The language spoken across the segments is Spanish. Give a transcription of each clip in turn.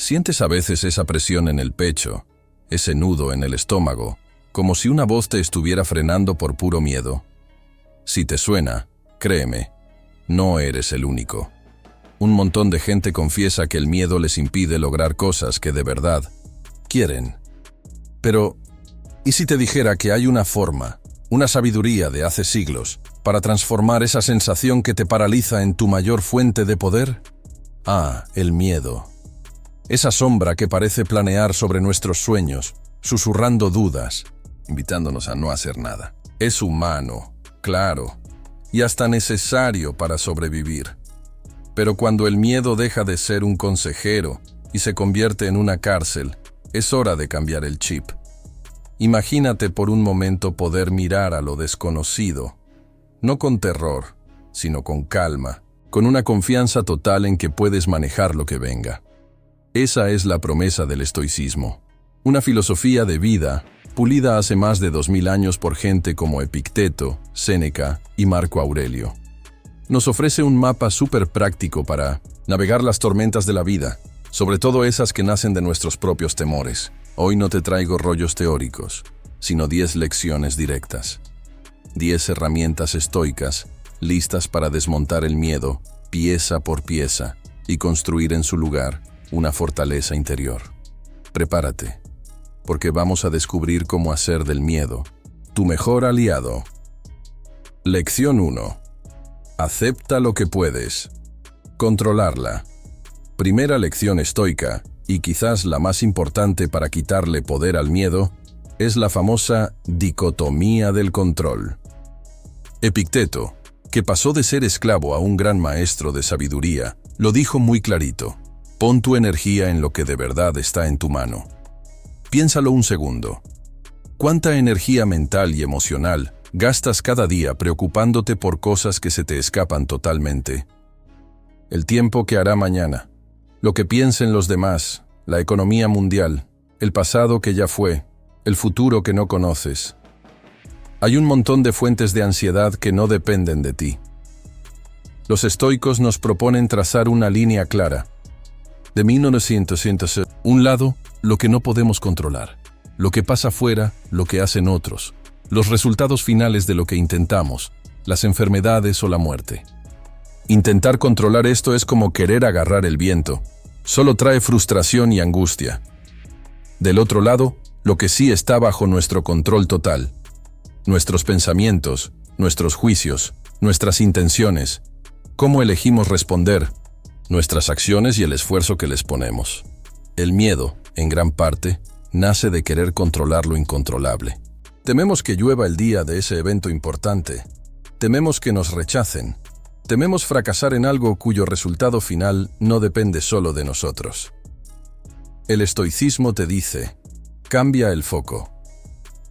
Sientes a veces esa presión en el pecho, ese nudo en el estómago, como si una voz te estuviera frenando por puro miedo. Si te suena, créeme, no eres el único. Un montón de gente confiesa que el miedo les impide lograr cosas que de verdad quieren. Pero, ¿y si te dijera que hay una forma, una sabiduría de hace siglos, para transformar esa sensación que te paraliza en tu mayor fuente de poder? El miedo. Esa sombra que parece planear sobre nuestros sueños, susurrando dudas, invitándonos a no hacer nada. Es humano, claro, y hasta necesario para sobrevivir. Pero cuando el miedo deja de ser un consejero y se convierte en una cárcel, es hora de cambiar el chip. Imagínate por un momento poder mirar a lo desconocido, no con terror, sino con calma, con una confianza total en que puedes manejar lo que venga. Esa es la promesa del estoicismo, una filosofía de vida pulida hace más de 2000 años por gente como Epicteto, Séneca y Marco Aurelio. Nos ofrece un mapa súper práctico para navegar las tormentas de la vida, sobre todo esas que nacen de nuestros propios temores. Hoy no te traigo rollos teóricos, sino 10 lecciones directas. 10 herramientas estoicas, listas para desmontar el miedo, pieza por pieza, y construir en su lugar una fortaleza interior. Prepárate, porque vamos a descubrir cómo hacer del miedo tu mejor aliado. Lección 1. Acepta lo que puedes. Controlarla. Primera lección estoica, y quizás la más importante para quitarle poder al miedo, es la famosa dicotomía del control. Epicteto, que pasó de ser esclavo a un gran maestro de sabiduría, lo dijo muy clarito: pon tu energía en lo que de verdad está en tu mano. Piénsalo un segundo. ¿Cuánta energía mental y emocional gastas cada día preocupándote por cosas que se te escapan totalmente? El tiempo que hará mañana, lo que piensen los demás, la economía mundial, el pasado que ya fue, el futuro que no conoces. Hay un montón de fuentes de ansiedad que no dependen de ti. Los estoicos nos proponen trazar una línea clara. De 1900, un lado, lo que no podemos controlar, lo que pasa afuera, lo que hacen otros, los resultados finales de lo que intentamos, las enfermedades o la muerte. Intentar controlar esto es como querer agarrar el viento, solo trae frustración y angustia. Del otro lado, lo que sí está bajo nuestro control total, nuestros pensamientos, nuestros juicios, nuestras intenciones, cómo elegimos responder, nuestras acciones y el esfuerzo que les ponemos. El miedo, en gran parte, nace de querer controlar lo incontrolable. Tememos que llueva el día de ese evento importante. Tememos que nos rechacen. Tememos fracasar en algo cuyo resultado final no depende solo de nosotros. El estoicismo te dice: cambia el foco.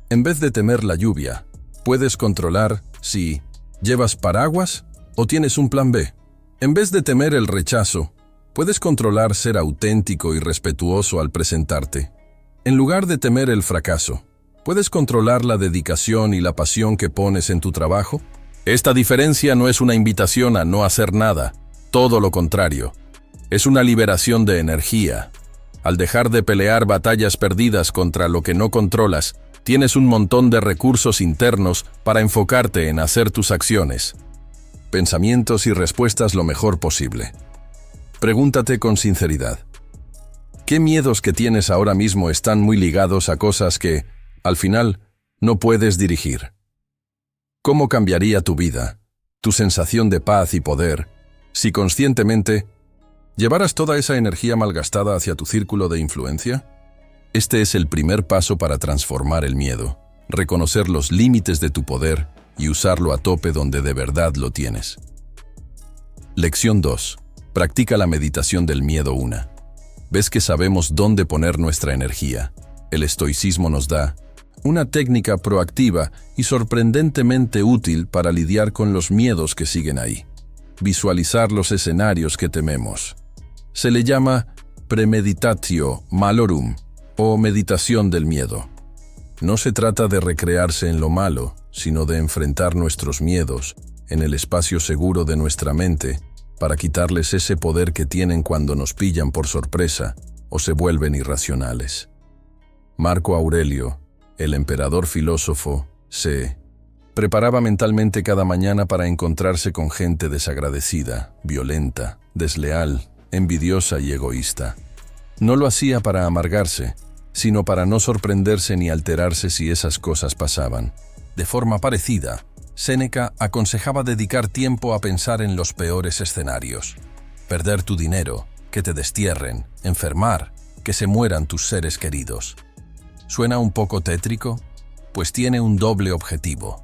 En vez de temer la lluvia, puedes controlar si llevas paraguas o tienes un plan B. En vez de temer el rechazo, puedes controlar ser auténtico y respetuoso al presentarte. En lugar de temer el fracaso, ¿puedes controlar la dedicación y la pasión que pones en tu trabajo? Esta diferencia no es una invitación a no hacer nada, todo lo contrario. Es una liberación de energía. Al dejar de pelear batallas perdidas contra lo que no controlas, tienes un montón de recursos internos para enfocarte en hacer tus acciones, pensamientos y respuestas lo mejor posible. Pregúntate con sinceridad: ¿qué miedos que tienes ahora mismo están muy ligados a cosas que, al final, no puedes dirigir? ¿Cómo cambiaría tu vida, tu sensación de paz y poder, si conscientemente llevaras toda esa energía malgastada hacia tu círculo de influencia? Este es el primer paso para transformar el miedo, reconocer los límites de tu poder y usarlo a tope donde de verdad lo tienes. Lección 2. Practica la meditación del miedo 1. ¿Ves que sabemos dónde poner nuestra energía? El estoicismo nos da una técnica proactiva y sorprendentemente útil para lidiar con los miedos que siguen ahí. Visualizar los escenarios que tememos. Se le llama premeditatio malorum o meditación del miedo. No se trata de recrearse en lo malo, sino de enfrentar nuestros miedos en el espacio seguro de nuestra mente para quitarles ese poder que tienen cuando nos pillan por sorpresa o se vuelven irracionales. Marco Aurelio, el emperador filósofo, se preparaba mentalmente cada mañana para encontrarse con gente desagradecida, violenta, desleal, envidiosa y egoísta. No lo hacía para amargarse, sino para no sorprenderse ni alterarse si esas cosas pasaban. De forma parecida, Séneca aconsejaba dedicar tiempo a pensar en los peores escenarios. Perder tu dinero, que te destierren, enfermar, que se mueran tus seres queridos. ¿Suena un poco tétrico? Pues tiene un doble objetivo.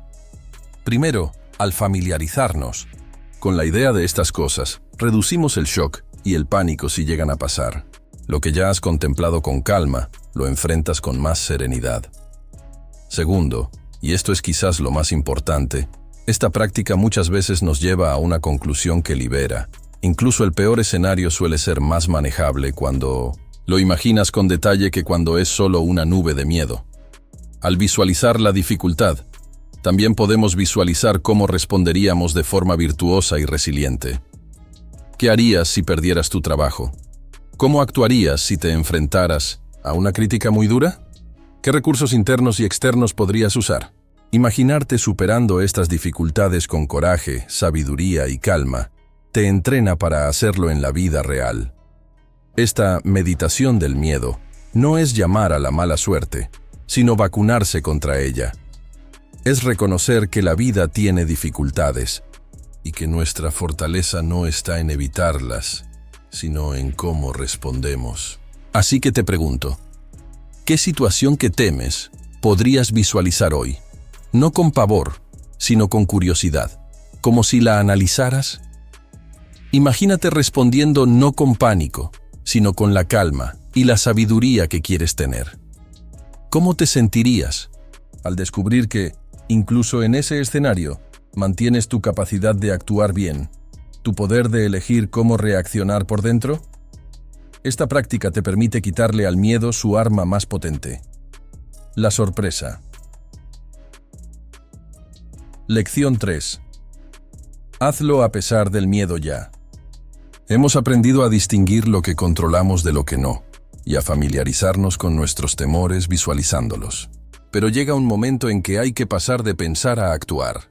Primero, al familiarizarnos con la idea de estas cosas, reducimos el shock y el pánico si llegan a pasar. Lo que ya has contemplado con calma, lo enfrentas con más serenidad. Segundo, y esto es quizás lo más importante, esta práctica muchas veces nos lleva a una conclusión que libera. Incluso el peor escenario suele ser más manejable cuando lo imaginas con detalle que cuando es solo una nube de miedo. Al visualizar la dificultad, también podemos visualizar cómo responderíamos de forma virtuosa y resiliente. ¿Qué harías si perdieras tu trabajo? ¿Cómo actuarías si te enfrentaras a una crítica muy dura? ¿Qué recursos internos y externos podrías usar? Imaginarte superando estas dificultades con coraje, sabiduría y calma te entrena para hacerlo en la vida real. Esta meditación del miedo no es llamar a la mala suerte, sino vacunarse contra ella. Es reconocer que la vida tiene dificultades y que nuestra fortaleza no está en evitarlas, sino en cómo respondemos. Así que te pregunto, ¿qué situación que temes podrías visualizar hoy? No con pavor, sino con curiosidad, como si la analizaras. Imagínate respondiendo no con pánico, sino con la calma y la sabiduría que quieres tener. ¿Cómo te sentirías al descubrir que, incluso en ese escenario, mantienes tu capacidad de actuar bien, tu poder de elegir cómo reaccionar por dentro? Esta práctica te permite quitarle al miedo su arma más potente: la sorpresa. Lección 3. Hazlo a pesar del miedo ya. Hemos aprendido a distinguir lo que controlamos de lo que no, y a familiarizarnos con nuestros temores visualizándolos. Pero llega un momento en que hay que pasar de pensar a actuar.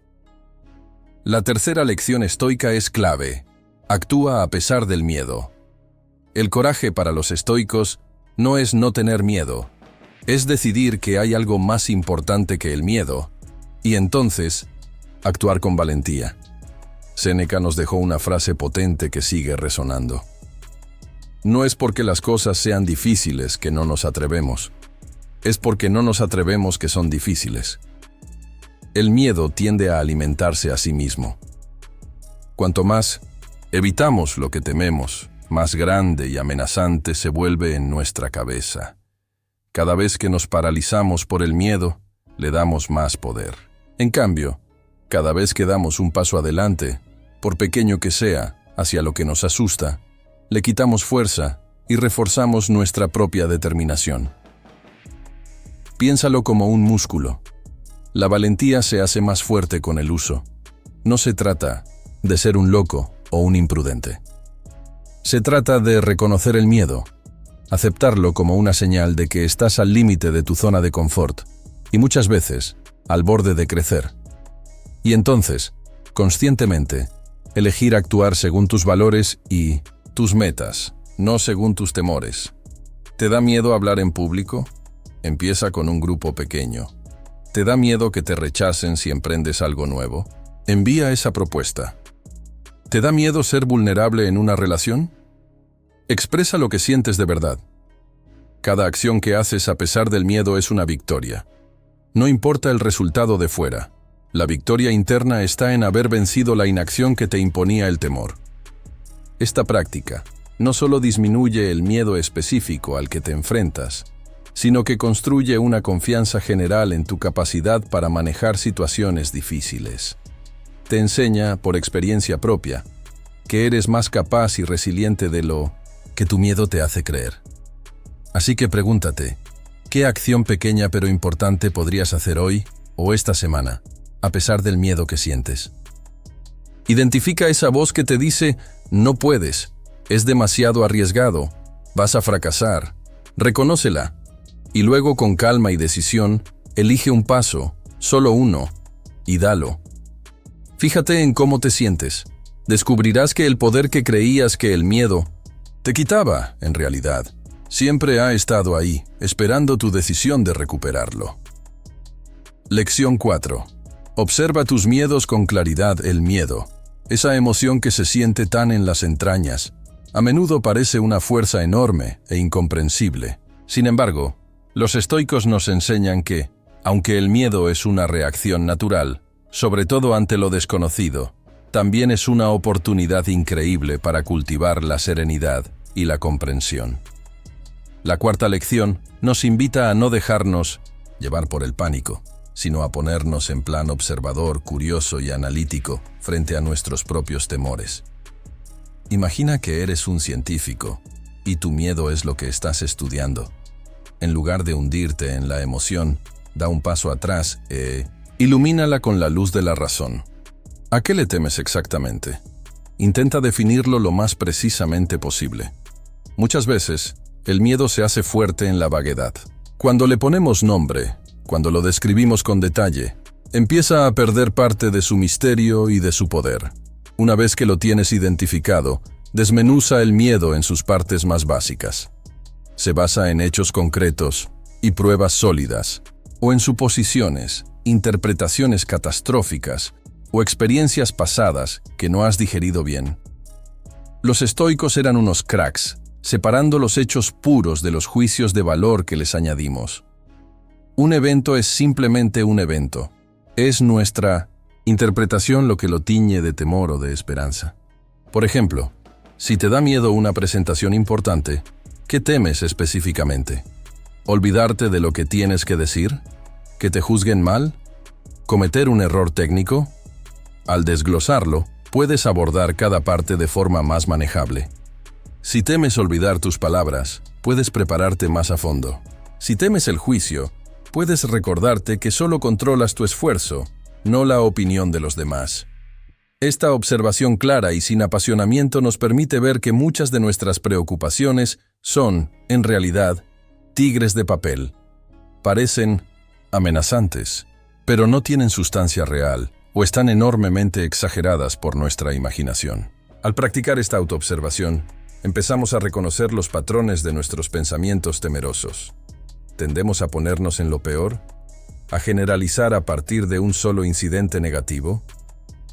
La tercera lección estoica es clave: actúa a pesar del miedo. El coraje para los estoicos no es no tener miedo, es decidir que hay algo más importante que el miedo, y entonces actuar con valentía. Séneca nos dejó una frase potente que sigue resonando. No es porque las cosas sean difíciles que no nos atrevemos, es porque no nos atrevemos que son difíciles. El miedo tiende a alimentarse a sí mismo. Cuanto más evitamos lo que tememos, más grande y amenazante se vuelve en nuestra cabeza. Cada vez que nos paralizamos por el miedo, le damos más poder. En cambio, cada vez que damos un paso adelante, por pequeño que sea, hacia lo que nos asusta, le quitamos fuerza y reforzamos nuestra propia determinación. Piénsalo como un músculo. La valentía se hace más fuerte con el uso. No se trata de ser un loco o un imprudente. Se trata de reconocer el miedo, aceptarlo como una señal de que estás al límite de tu zona de confort y muchas veces al borde de crecer. Y entonces, conscientemente, elegir actuar según tus valores y tus metas, no según tus temores. ¿Te da miedo hablar en público? Empieza con un grupo pequeño. ¿Te da miedo que te rechacen si emprendes algo nuevo? Envía esa propuesta. ¿Te da miedo ser vulnerable en una relación? Expresa lo que sientes de verdad. Cada acción que haces a pesar del miedo es una victoria. No importa el resultado de fuera. La victoria interna está en haber vencido la inacción que te imponía el temor. Esta práctica no solo disminuye el miedo específico al que te enfrentas, sino que construye una confianza general en tu capacidad para manejar situaciones difíciles. Te enseña, por experiencia propia, que eres más capaz y resiliente de lo que tu miedo te hace creer. Así que pregúntate, ¿qué acción pequeña pero importante podrías hacer hoy o esta semana, a pesar del miedo que sientes? Identifica esa voz que te dice, no puedes, es demasiado arriesgado, Vas a fracasar. Reconócela. Y luego, con calma y decisión, elige un paso, solo uno, y dalo. Fíjate en cómo te sientes. Descubrirás que el poder que creías que el miedo te quitaba, en realidad, siempre ha estado ahí, esperando tu decisión de recuperarlo. Lección 4. Observa tus miedos con claridad. El miedo, esa emoción que se siente tan en las entrañas, a menudo parece una fuerza enorme e incomprensible. Sin embargo, los estoicos nos enseñan que, aunque el miedo es una reacción natural, sobre todo ante lo desconocido, también es una oportunidad increíble para cultivar la serenidad y la comprensión. La cuarta lección nos invita a no dejarnos llevar por el pánico, sino a ponernos en plan observador, curioso y analítico frente a nuestros propios temores. Imagina que eres un científico y tu miedo es lo que estás estudiando. En lugar de hundirte en la emoción, da un paso atrás e ilumínala con la luz de la razón. ¿A qué le temes exactamente? Intenta definirlo lo más precisamente posible. Muchas veces, el miedo se hace fuerte en la vaguedad. Cuando le ponemos nombre, cuando lo describimos con detalle, empieza a perder parte de su misterio y de su poder. Una vez que lo tienes identificado, desmenuza el miedo en sus partes más básicas. Se basa en hechos concretos y pruebas sólidas, o en suposiciones, interpretaciones catastróficas o experiencias pasadas que no has digerido bien. Los estoicos eran unos cracks, separando los hechos puros de los juicios de valor que les añadimos. Un evento es simplemente un evento. Es nuestra interpretación lo que lo tiñe de temor o de esperanza. Por ejemplo, si te da miedo una presentación importante, ¿qué temes específicamente? ¿Olvidarte de lo que tienes que decir? ¿Que te juzguen mal? ¿Cometer un error técnico? Al desglosarlo, puedes abordar cada parte de forma más manejable. Si temes olvidar tus palabras, puedes prepararte más a fondo. Si temes el juicio, puedes recordarte que solo controlas tu esfuerzo, no la opinión de los demás. Esta observación clara y sin apasionamiento nos permite ver que muchas de nuestras preocupaciones son, en realidad, tigres de papel. Parecen amenazantes, pero no tienen sustancia real o están enormemente exageradas por nuestra imaginación. Al practicar esta autoobservación, empezamos a reconocer los patrones de nuestros pensamientos temerosos. ¿Tendemos a ponernos en lo peor? ¿A generalizar a partir de un solo incidente negativo?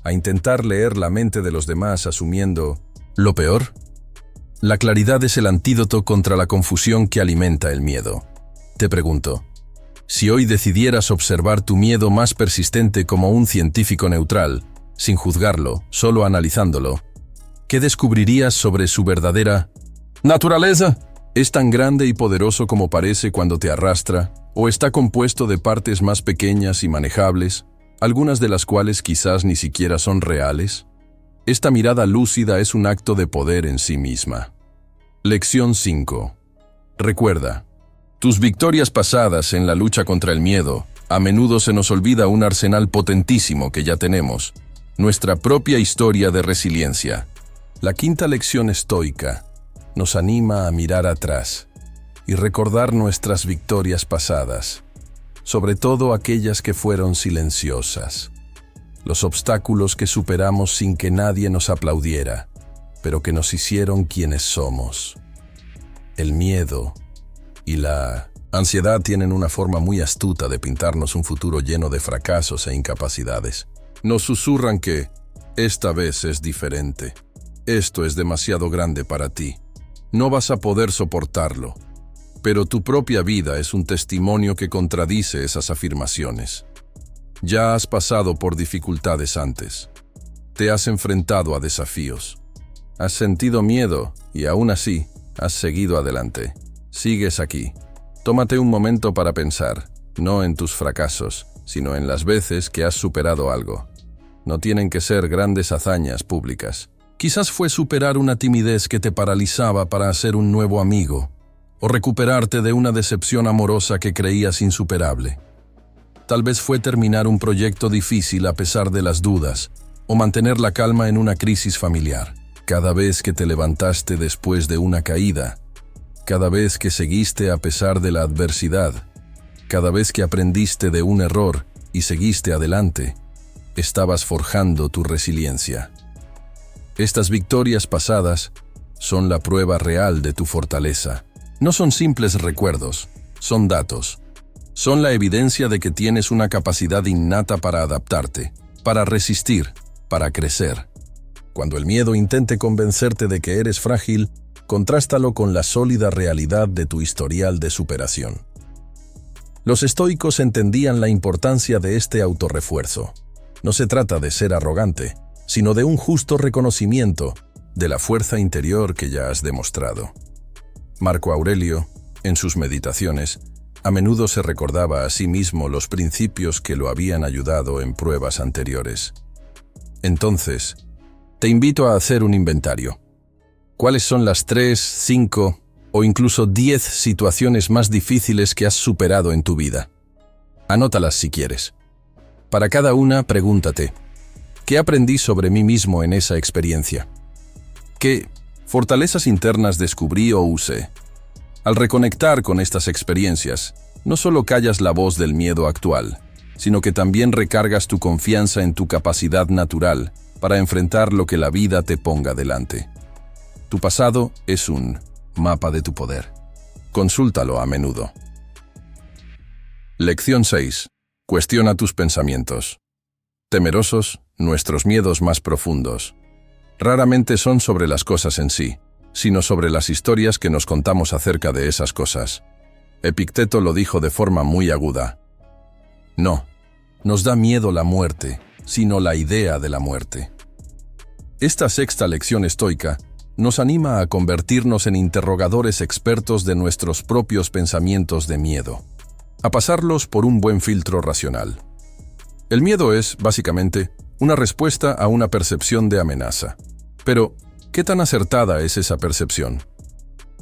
¿A intentar leer la mente de los demás asumiendo lo peor? La claridad es el antídoto contra la confusión que alimenta el miedo. Te pregunto, si hoy decidieras observar tu miedo más persistente como un científico neutral, sin juzgarlo, solo analizándolo, ¿qué descubrirías sobre su verdadera naturaleza? ¿Es tan grande y poderoso como parece cuando te arrastra, o está compuesto de partes más pequeñas y manejables, algunas de las cuales quizás ni siquiera son reales? Esta mirada lúcida es un acto de poder en sí misma. Lección 5. Recuerda, tus victorias pasadas en la lucha contra el miedo, a menudo se nos olvida un arsenal potentísimo que ya tenemos, nuestra propia historia de resiliencia. La quinta lección estoica nos anima a mirar atrás y recordar nuestras victorias pasadas, sobre todo aquellas que fueron silenciosas, los obstáculos que superamos sin que nadie nos aplaudiera, pero que nos hicieron quienes somos. El miedo y la ansiedad tienen una forma muy astuta de pintarnos un futuro lleno de fracasos e incapacidades. Nos susurran que esta vez es diferente. Esto es demasiado grande para ti. No vas a poder soportarlo. Pero tu propia vida es un testimonio que contradice esas afirmaciones. Ya has pasado por dificultades antes. Te has enfrentado a desafíos. Has sentido miedo y aún así has seguido adelante. Sigues aquí. Tómate un momento para pensar, no en tus fracasos, sino en las veces que has superado algo. No tienen que ser grandes hazañas públicas. Quizás fue superar una timidez que te paralizaba para hacer un nuevo amigo, o recuperarte de una decepción amorosa que creías insuperable. Tal vez fue terminar un proyecto difícil a pesar de las dudas, o mantener la calma en una crisis familiar. Cada vez que te levantaste después de una caída, cada vez que seguiste a pesar de la adversidad, cada vez que aprendiste de un error y seguiste adelante, estabas forjando tu resiliencia. Estas victorias pasadas son la prueba real de tu fortaleza. No son simples recuerdos, son datos. Son la evidencia de que tienes una capacidad innata para adaptarte, para resistir, para crecer. Cuando el miedo intente convencerte de que eres frágil, contrástalo con la sólida realidad de tu historial de superación. Los estoicos entendían la importancia de este autorrefuerzo. No se trata de ser arrogante, sino de un justo reconocimiento de la fuerza interior que ya has demostrado. Marco Aurelio, en sus meditaciones, a menudo se recordaba a sí mismo los principios que lo habían ayudado en pruebas anteriores. Entonces, te invito a hacer un inventario. ¿Cuáles son las 3, 5 o incluso 10 situaciones más difíciles que has superado en tu vida? Anótalas si quieres. Para cada una, pregúntate, ¿qué aprendí sobre mí mismo en esa experiencia? ¿Qué fortalezas internas descubrí o usé? Al reconectar con estas experiencias, no solo callas la voz del miedo actual, sino que también recargas tu confianza en tu capacidad natural para enfrentar lo que la vida te ponga delante. Tu pasado es un mapa de tu poder. Consúltalo a menudo. Lección 6. Cuestiona tus pensamientos. Temerosos, nuestros miedos más profundos raramente son sobre las cosas en sí, sino sobre las historias que nos contamos acerca de esas cosas. Epicteto lo dijo de forma muy aguda. No, nos da miedo la muerte, sino la idea de la muerte. Esta sexta lección estoica nos anima a convertirnos en interrogadores expertos de nuestros propios pensamientos de miedo, a pasarlos por un buen filtro racional. El miedo es, básicamente, una respuesta a una percepción de amenaza. Pero, ¿qué tan acertada es esa percepción?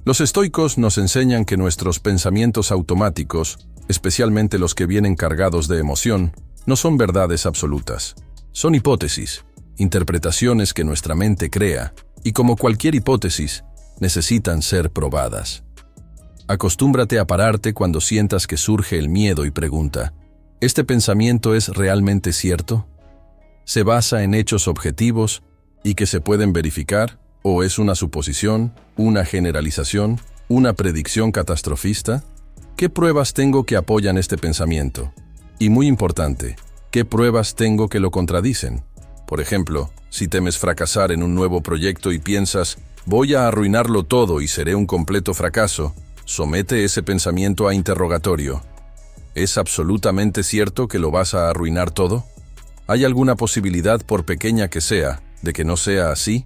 Los estoicos nos enseñan que nuestros pensamientos automáticos, especialmente los que vienen cargados de emoción, no son verdades absolutas. Son hipótesis, interpretaciones que nuestra mente crea, y como cualquier hipótesis, necesitan ser probadas. Acostúmbrate a pararte cuando sientas que surge el miedo y pregunta, ¿este pensamiento es realmente cierto? ¿Se basa en hechos objetivos y que se pueden verificar? ¿O es una suposición, una generalización, una predicción catastrofista? ¿Qué pruebas tengo que apoyan este pensamiento? Y muy importante, ¿qué pruebas tengo que lo contradicen? Por ejemplo, si temes fracasar en un nuevo proyecto y piensas, voy a arruinarlo todo y seré un completo fracaso, somete ese pensamiento a interrogatorio. ¿Es absolutamente cierto que lo vas a arruinar todo? ¿Hay alguna posibilidad, por pequeña que sea, de que no sea así?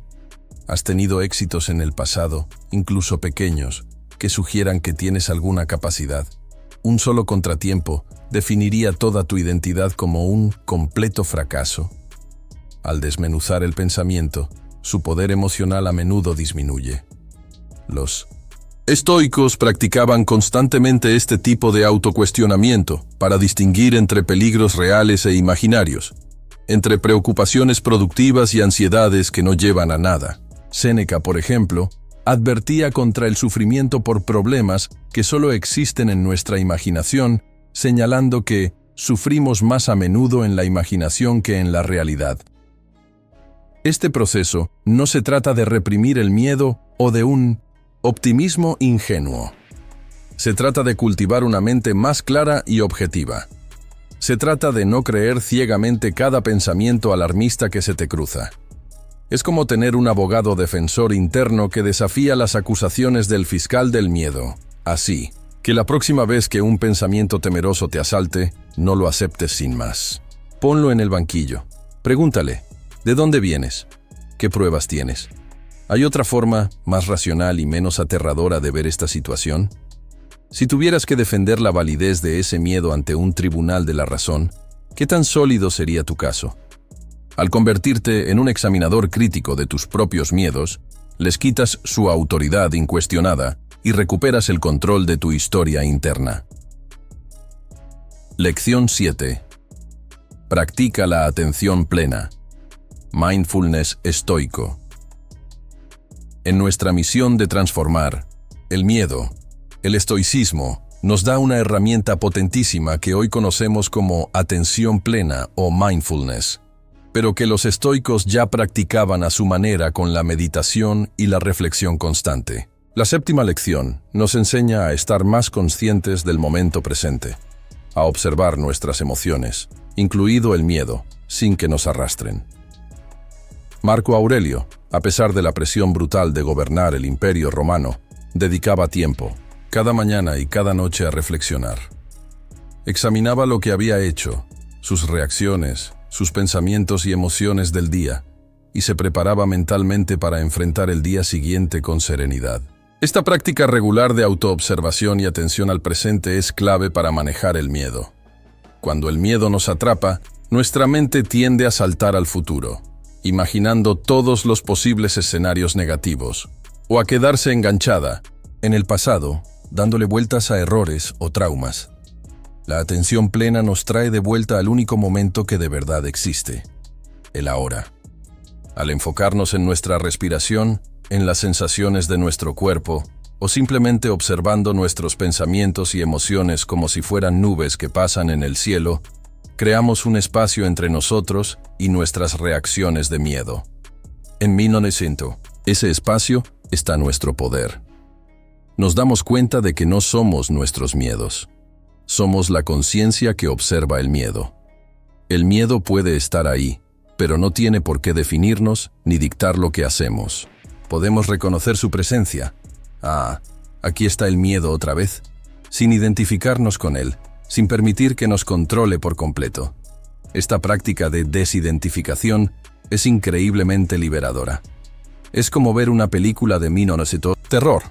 ¿Has tenido éxitos en el pasado, incluso pequeños, que sugieran que tienes alguna capacidad? Un solo contratiempo definiría toda tu identidad como un completo fracaso. Al desmenuzar el pensamiento, su poder emocional a menudo disminuye. Los estoicos practicaban constantemente este tipo de autocuestionamiento para distinguir entre peligros reales e imaginarios, entre preocupaciones productivas y ansiedades que no llevan a nada. Séneca, por ejemplo, advertía contra el sufrimiento por problemas que solo existen en nuestra imaginación, señalando que sufrimos más a menudo en la imaginación que en la realidad. Este proceso no se trata de reprimir el miedo o de un optimismo ingenuo. Se trata de cultivar una mente más clara y objetiva. Se trata de no creer ciegamente cada pensamiento alarmista que se te cruza. Es como tener un abogado defensor interno que desafía las acusaciones del fiscal del miedo. Así, que la próxima vez que un pensamiento temeroso te asalte, no lo aceptes sin más. Ponlo en el banquillo. Pregúntale, ¿de dónde vienes? ¿Qué pruebas tienes? ¿Hay otra forma, más racional y menos aterradora de ver esta situación? Si tuvieras que defender la validez de ese miedo ante un tribunal de la razón, ¿qué tan sólido sería tu caso? Al convertirte en un examinador crítico de tus propios miedos, les quitas su autoridad incuestionada y recuperas el control de tu historia interna. Lección 7. Practica la atención plena. Mindfulness estoico. En nuestra misión de transformar, El miedo, el estoicismo, nos da una herramienta potentísima que hoy conocemos como atención plena o mindfulness, pero que los estoicos ya practicaban a su manera con la meditación y la reflexión constante. La séptima lección nos enseña a estar más conscientes del momento presente, a observar nuestras emociones, incluido el miedo, sin que nos arrastren. Marco Aurelio, a pesar de la presión brutal de gobernar el Imperio Romano, dedicaba tiempo, cada mañana y cada noche, a reflexionar. Examinaba lo que había hecho, sus reacciones, sus pensamientos y emociones del día, y se preparaba mentalmente para enfrentar el día siguiente con serenidad. Esta práctica regular de autoobservación y atención al presente es clave para manejar el miedo. Cuando el miedo nos atrapa, nuestra mente tiende a saltar al futuro, imaginando todos los posibles escenarios negativos, o a quedarse enganchada en el pasado, dándole vueltas a errores o traumas. La atención plena nos trae de vuelta al único momento que de verdad existe, el ahora. Al enfocarnos en nuestra respiración, en las sensaciones de nuestro cuerpo, o simplemente observando nuestros pensamientos y emociones como si fueran nubes que pasan en el cielo, creamos un espacio entre nosotros y nuestras reacciones de miedo. En 1900, ese espacio está nuestro poder. Nos damos cuenta de que no somos nuestros miedos. Somos la conciencia que observa el miedo. El miedo puede estar ahí, pero no tiene por qué definirnos ni dictar lo que hacemos. Podemos reconocer su presencia. Ah, aquí está el miedo otra vez, sin identificarnos con él, sin permitir que nos controle por completo. Esta práctica de desidentificación es increíblemente liberadora. Es como ver una película de 1900. Terror.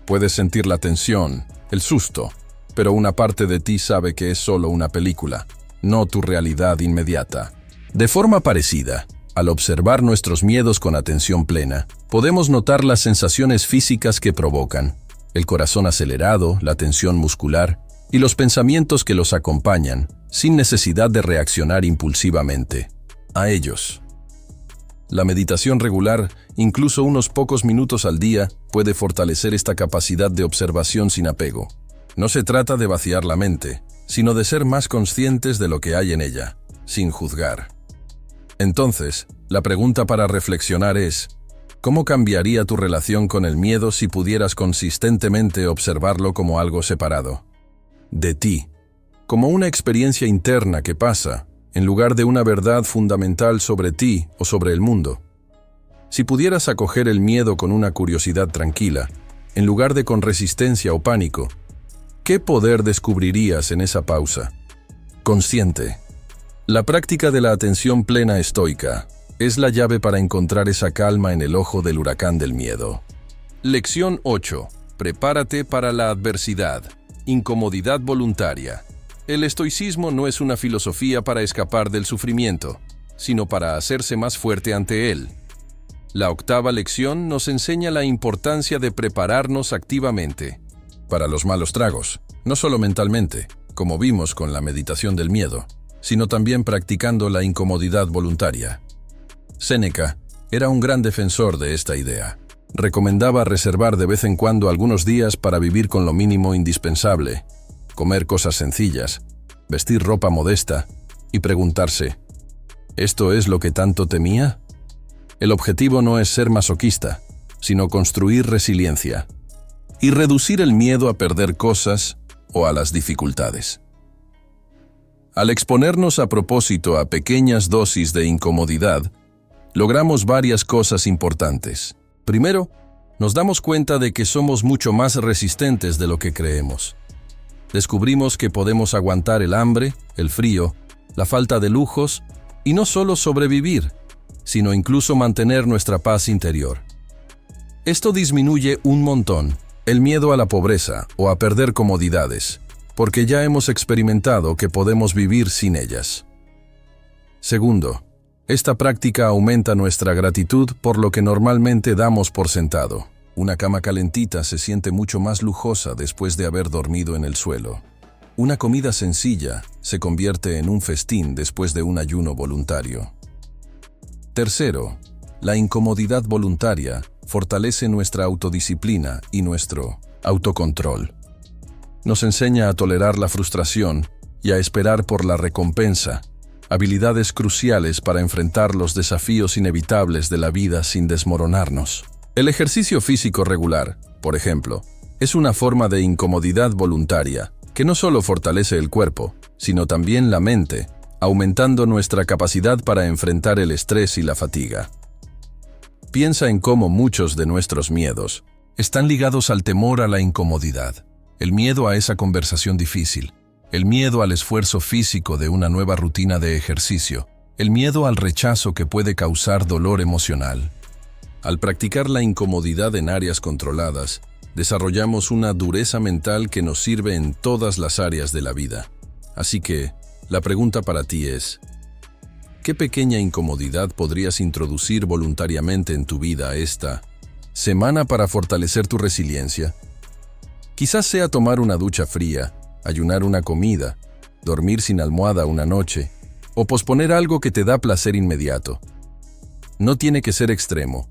Puedes sentir la tensión, el susto, pero una parte de ti sabe que es solo una película, no tu realidad inmediata. De forma parecida, al observar nuestros miedos con atención plena, podemos notar las sensaciones físicas que provocan, el corazón acelerado, la tensión muscular y los pensamientos que los acompañan, sin necesidad de reaccionar impulsivamente a ellos. La meditación regular, incluso unos pocos minutos al día, puede fortalecer esta capacidad de observación sin apego. No se trata de vaciar la mente, sino de ser más conscientes de lo que hay en ella, sin juzgar. Entonces, la pregunta para reflexionar es: ¿cómo cambiaría tu relación con el miedo si pudieras consistentemente observarlo como algo separado de ti, como una experiencia interna que pasa, en lugar de una verdad fundamental sobre ti o sobre el mundo? Si pudieras acoger el miedo con una curiosidad tranquila, en lugar de con resistencia o pánico, ¿qué poder descubrirías en esa pausa consciente? La práctica de la atención plena estoica es la llave para encontrar esa calma en el ojo del huracán del miedo. Lección 8. Prepárate para la adversidad. Incomodidad voluntaria. El estoicismo no es una filosofía para escapar del sufrimiento, sino para hacerse más fuerte ante él. La octava lección nos enseña la importancia de prepararnos activamente para los malos tragos, no solo mentalmente, como vimos con la meditación del miedo, sino también practicando la incomodidad voluntaria. Séneca era un gran defensor de esta idea. Recomendaba reservar de vez en cuando algunos días para vivir con lo mínimo indispensable, comer cosas sencillas, vestir ropa modesta y preguntarse: ¿esto es lo que tanto temía? El objetivo no es ser masoquista, sino construir resiliencia y reducir el miedo a perder cosas o a las dificultades. Al exponernos a propósito a pequeñas dosis de incomodidad, logramos varias cosas importantes. Primero, nos damos cuenta de que somos mucho más resistentes de lo que creemos. Descubrimos que podemos aguantar el hambre, el frío, la falta de lujos y no solo sobrevivir, sino incluso mantener nuestra paz interior. Esto disminuye un montón el miedo a la pobreza o a perder comodidades, porque ya hemos experimentado que podemos vivir sin ellas. Segundo, esta práctica aumenta nuestra gratitud por lo que normalmente damos por sentado. Una cama calentita se siente mucho más lujosa después de haber dormido en el suelo. Una comida sencilla se convierte en un festín después de un ayuno voluntario. Tercero, la incomodidad voluntaria fortalece nuestra autodisciplina y nuestro autocontrol. Nos enseña a tolerar la frustración y a esperar por la recompensa, habilidades cruciales para enfrentar los desafíos inevitables de la vida sin desmoronarnos. El ejercicio físico regular, por ejemplo, es una forma de incomodidad voluntaria que no solo fortalece el cuerpo, sino también la mente, aumentando nuestra capacidad para enfrentar el estrés y la fatiga. Piensa en cómo muchos de nuestros miedos están ligados al temor a la incomodidad, el miedo a esa conversación difícil, el miedo al esfuerzo físico de una nueva rutina de ejercicio, el miedo al rechazo que puede causar dolor emocional. Al practicar la incomodidad en áreas controladas, desarrollamos una dureza mental que nos sirve en todas las áreas de la vida. Así que, la pregunta para ti es, ¿qué pequeña incomodidad podrías introducir voluntariamente en tu vida esta semana para fortalecer tu resiliencia? Quizás sea tomar una ducha fría, ayunar una comida, dormir sin almohada una noche, o posponer algo que te da placer inmediato. No tiene que ser extremo.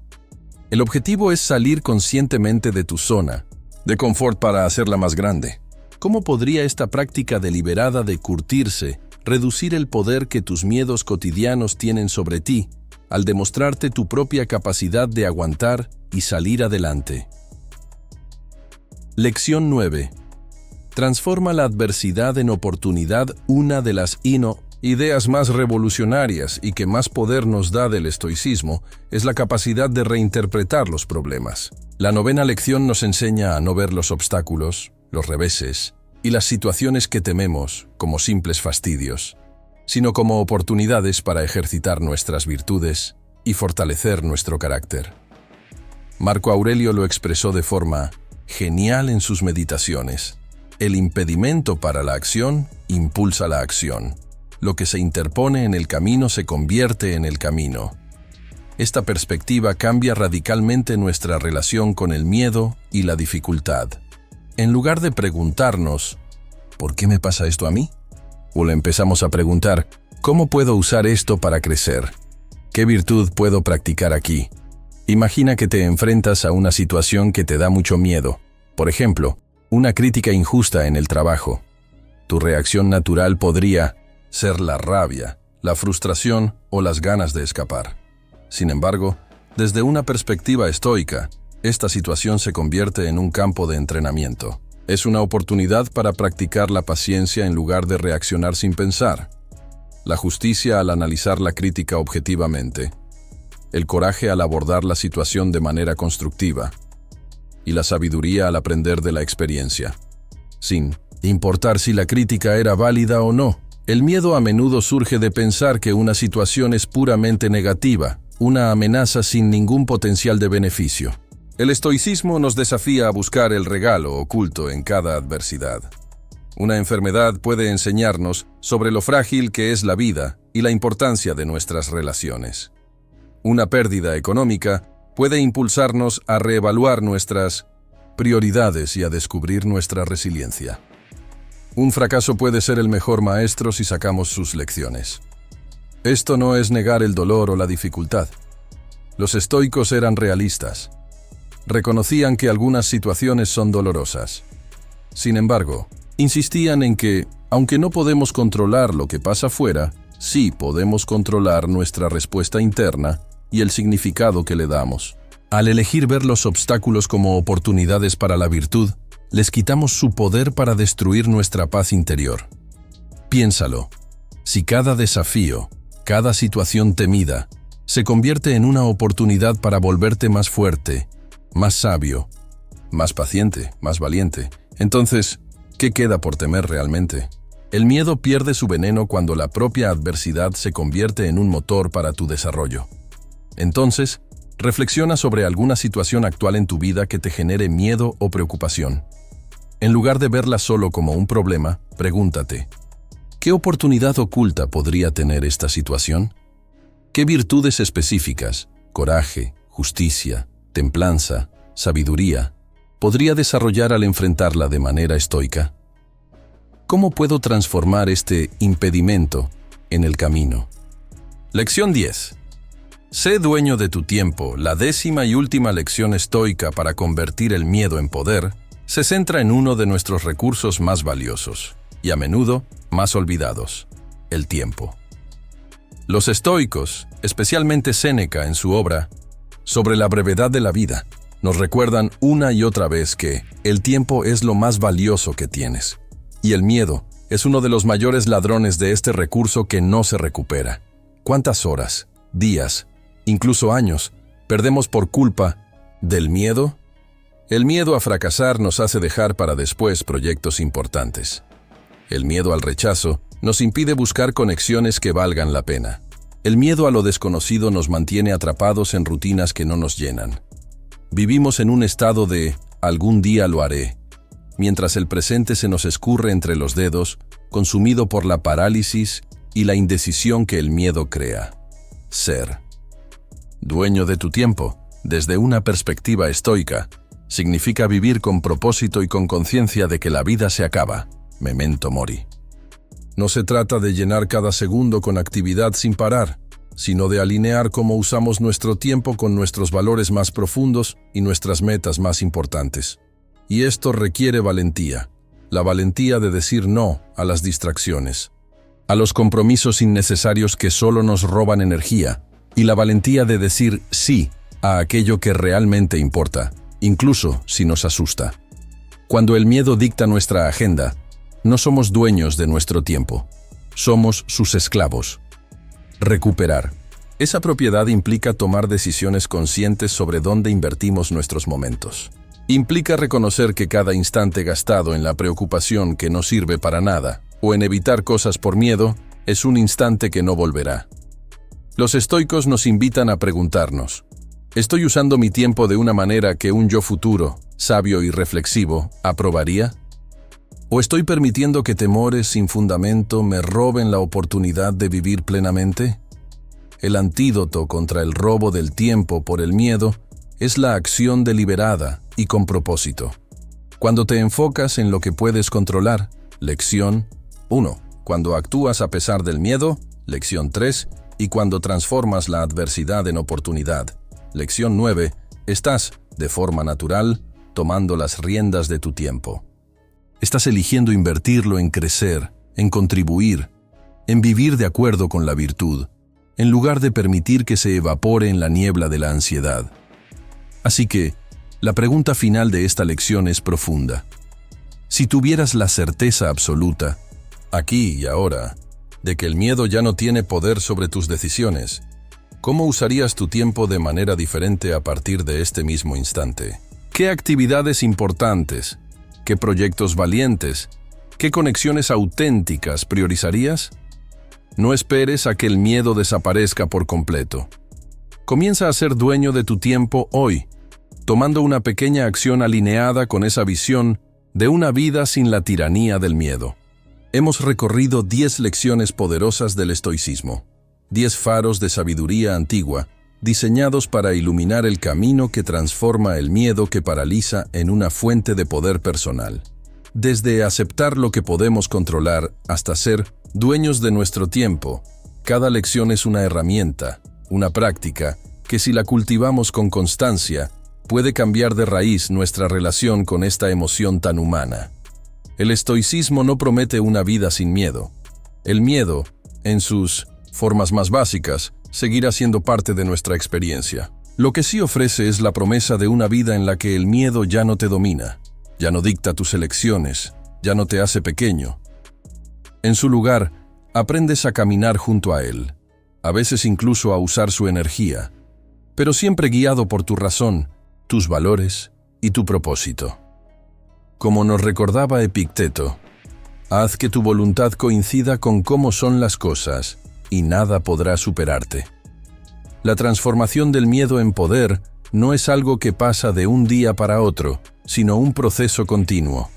El objetivo es salir conscientemente de tu zona de confort para hacerla más grande. ¿Cómo podría esta práctica deliberada de curtirse reducir el poder que tus miedos cotidianos tienen sobre ti, al demostrarte tu propia capacidad de aguantar y salir adelante? Lección 9. Transforma la adversidad en oportunidad. Una de las ideas más revolucionarias y que más poder nos da del estoicismo es la capacidad de reinterpretar los problemas. La novena lección nos enseña a no ver los obstáculos, los reveses y las situaciones que tememos como simples fastidios, sino como oportunidades para ejercitar nuestras virtudes y fortalecer nuestro carácter. Marco Aurelio lo expresó de forma genial en sus meditaciones. El impedimento para la acción impulsa la acción. Lo que se interpone en el camino se convierte en el camino. Esta perspectiva cambia radicalmente nuestra relación con el miedo y la dificultad. En lugar de preguntarnos, ¿por qué me pasa esto a mí? O le empezamos a preguntar, ¿cómo puedo usar esto para crecer? ¿Qué virtud puedo practicar aquí? Imagina que te enfrentas a una situación que te da mucho miedo. Por ejemplo, una crítica injusta en el trabajo. Tu reacción natural podría ser la rabia, la frustración o las ganas de escapar. Sin embargo, desde una perspectiva estoica, esta situación se convierte en un campo de entrenamiento. Es una oportunidad para practicar la paciencia en lugar de reaccionar sin pensar, la justicia al analizar la crítica objetivamente, el coraje al abordar la situación de manera constructiva, y la sabiduría al aprender de la experiencia. Sin importar si la crítica era válida o no, el miedo a menudo surge de pensar que una situación es puramente negativa, una amenaza sin ningún potencial de beneficio. El estoicismo nos desafía a buscar el regalo oculto en cada adversidad. Una enfermedad puede enseñarnos sobre lo frágil que es la vida y la importancia de nuestras relaciones. Una pérdida económica puede impulsarnos a reevaluar nuestras prioridades y a descubrir nuestra resiliencia. Un fracaso puede ser el mejor maestro si sacamos sus lecciones. Esto no es negar el dolor o la dificultad. Los estoicos eran realistas. Reconocían que algunas situaciones son dolorosas. Sin embargo, insistían en que, aunque no podemos controlar lo que pasa fuera, sí podemos controlar nuestra respuesta interna y el significado que le damos. Al elegir ver los obstáculos como oportunidades para la virtud, les quitamos su poder para destruir nuestra paz interior. Piénsalo, si cada desafío, cada situación temida, se convierte en una oportunidad para volverte más fuerte, más sabio, más paciente, más valiente, entonces, ¿qué queda por temer realmente? El miedo pierde su veneno cuando la propia adversidad se convierte en un motor para tu desarrollo. Entonces, reflexiona sobre alguna situación actual en tu vida que te genere miedo o preocupación. En lugar de verla solo como un problema, pregúntate, ¿qué oportunidad oculta podría tener esta situación? ¿Qué virtudes específicas, coraje, justicia, templanza, sabiduría, podría desarrollar al enfrentarla de manera estoica? ¿Cómo puedo transformar este impedimento en el camino? Lección 10. Sé dueño de tu tiempo. La 10ª y última lección estoica para convertir el miedo en poder se centra en uno de nuestros recursos más valiosos y a menudo más olvidados: el tiempo. Los estoicos, especialmente Séneca en su obra Sobre la brevedad de la vida, nos recuerdan una y otra vez que el tiempo es lo más valioso que tienes, y el miedo es uno de los mayores ladrones de este recurso que no se recupera. ¿Cuántas horas, días, incluso años perdemos por culpa del miedo? El miedo a fracasar nos hace dejar para después proyectos importantes. El miedo al rechazo nos impide buscar conexiones que valgan la pena. El miedo a lo desconocido nos mantiene atrapados en rutinas que no nos llenan. Vivimos en un estado de «algún día lo haré», mientras el presente se nos escurre entre los dedos, consumido por la parálisis y la indecisión que el miedo crea. Ser dueño de tu tiempo, desde una perspectiva estoica, significa vivir con propósito y con conciencia de que la vida se acaba. Memento mori. No se trata de llenar cada segundo con actividad sin parar, sino de alinear cómo usamos nuestro tiempo con nuestros valores más profundos y nuestras metas más importantes. Y esto requiere valentía, la valentía de decir no a las distracciones, a los compromisos innecesarios que solo nos roban energía, y la valentía de decir sí a aquello que realmente importa, incluso si nos asusta. Cuando el miedo dicta nuestra agenda, no somos dueños de nuestro tiempo, somos sus esclavos. Recuperar esa propiedad implica tomar decisiones conscientes sobre dónde invertimos nuestros momentos. Implica reconocer que cada instante gastado en la preocupación que no sirve para nada o en evitar cosas por miedo es un instante que no volverá. Los estoicos nos invitan a preguntarnos: ¿estoy usando mi tiempo de una manera que un yo futuro, sabio y reflexivo, aprobaría? ¿O estoy permitiendo que temores sin fundamento me roben la oportunidad de vivir plenamente? El antídoto contra el robo del tiempo por el miedo es la acción deliberada y con propósito. Cuando te enfocas en lo que puedes controlar, lección 1. Cuando actúas a pesar del miedo, lección 3. Y cuando transformas la adversidad en oportunidad, lección 9, estás, de forma natural, tomando las riendas de tu tiempo. Estás eligiendo invertirlo en crecer, en contribuir, en vivir de acuerdo con la virtud, en lugar de permitir que se evapore en la niebla de la ansiedad. Así que, la pregunta final de esta lección es profunda. Si tuvieras la certeza absoluta, aquí y ahora, de que el miedo ya no tiene poder sobre tus decisiones, ¿cómo usarías tu tiempo de manera diferente a partir de este mismo instante? ¿Qué actividades importantes? ¿Qué proyectos valientes? ¿Qué conexiones auténticas priorizarías? No esperes a que el miedo desaparezca por completo. Comienza a ser dueño de tu tiempo hoy, tomando una pequeña acción alineada con esa visión de una vida sin la tiranía del miedo. Hemos recorrido 10 lecciones poderosas del estoicismo, 10 faros de sabiduría antigua, diseñados para iluminar el camino que transforma el miedo que paraliza en una fuente de poder personal. Desde aceptar lo que podemos controlar hasta ser dueños de nuestro tiempo, cada lección es una herramienta, una práctica, que si la cultivamos con constancia, puede cambiar de raíz nuestra relación con esta emoción tan humana. El estoicismo no promete una vida sin miedo. El miedo, en sus formas más básicas, seguirá siendo parte de nuestra experiencia. Lo que sí ofrece es la promesa de una vida en la que el miedo ya no te domina, ya no dicta tus elecciones, ya no te hace pequeño. En su lugar, aprendes a caminar junto a él, a veces incluso a usar su energía, pero siempre guiado por tu razón, tus valores y tu propósito. Como nos recordaba Epicteto, haz que tu voluntad coincida con cómo son las cosas, y nada podrá superarte. La transformación del miedo en poder no es algo que pasa de un día para otro, sino un proceso continuo,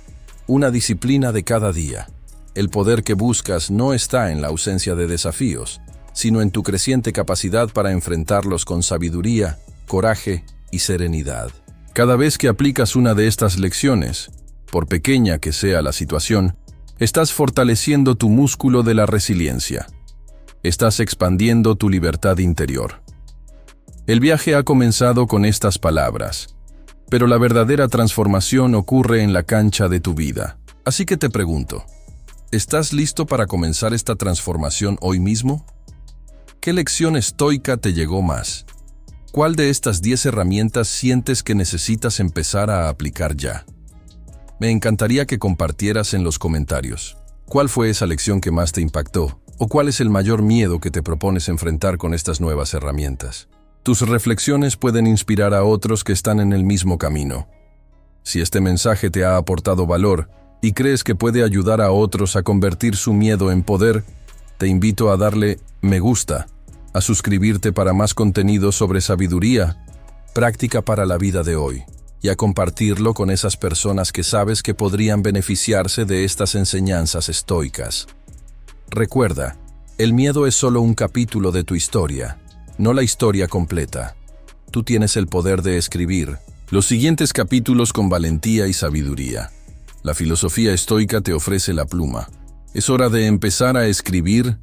una disciplina de cada día. El poder que buscas no está en la ausencia de desafíos, sino en tu creciente capacidad para enfrentarlos con sabiduría, coraje y serenidad. Cada vez que aplicas una de estas lecciones, por pequeña que sea la situación, estás fortaleciendo tu músculo de la resiliencia. Estás expandiendo tu libertad interior. El viaje ha comenzado con estas palabras: Pero la verdadera transformación ocurre en la cancha de tu vida. Así que te pregunto, ¿estás listo para comenzar esta transformación hoy mismo? ¿Qué lección estoica te llegó más? ¿Cuál de estas 10 herramientas sientes que necesitas empezar a aplicar ya? Me encantaría que compartieras en los comentarios. ¿Cuál fue esa lección que más te impactó? ¿O cuál es el mayor miedo que te propones enfrentar con estas nuevas herramientas? Tus reflexiones pueden inspirar a otros que están en el mismo camino. Si este mensaje te ha aportado valor y crees que puede ayudar a otros a convertir su miedo en poder, te invito a darle me gusta, a suscribirte para más contenido sobre sabiduría, práctica para la vida de hoy, y a compartirlo con esas personas que sabes que podrían beneficiarse de estas enseñanzas estoicas. Recuerda, el miedo es solo un capítulo de tu historia, no la historia completa. Tú tienes el poder de escribir los siguientes capítulos con valentía y sabiduría. La filosofía estoica te ofrece la pluma. Es hora de empezar a escribir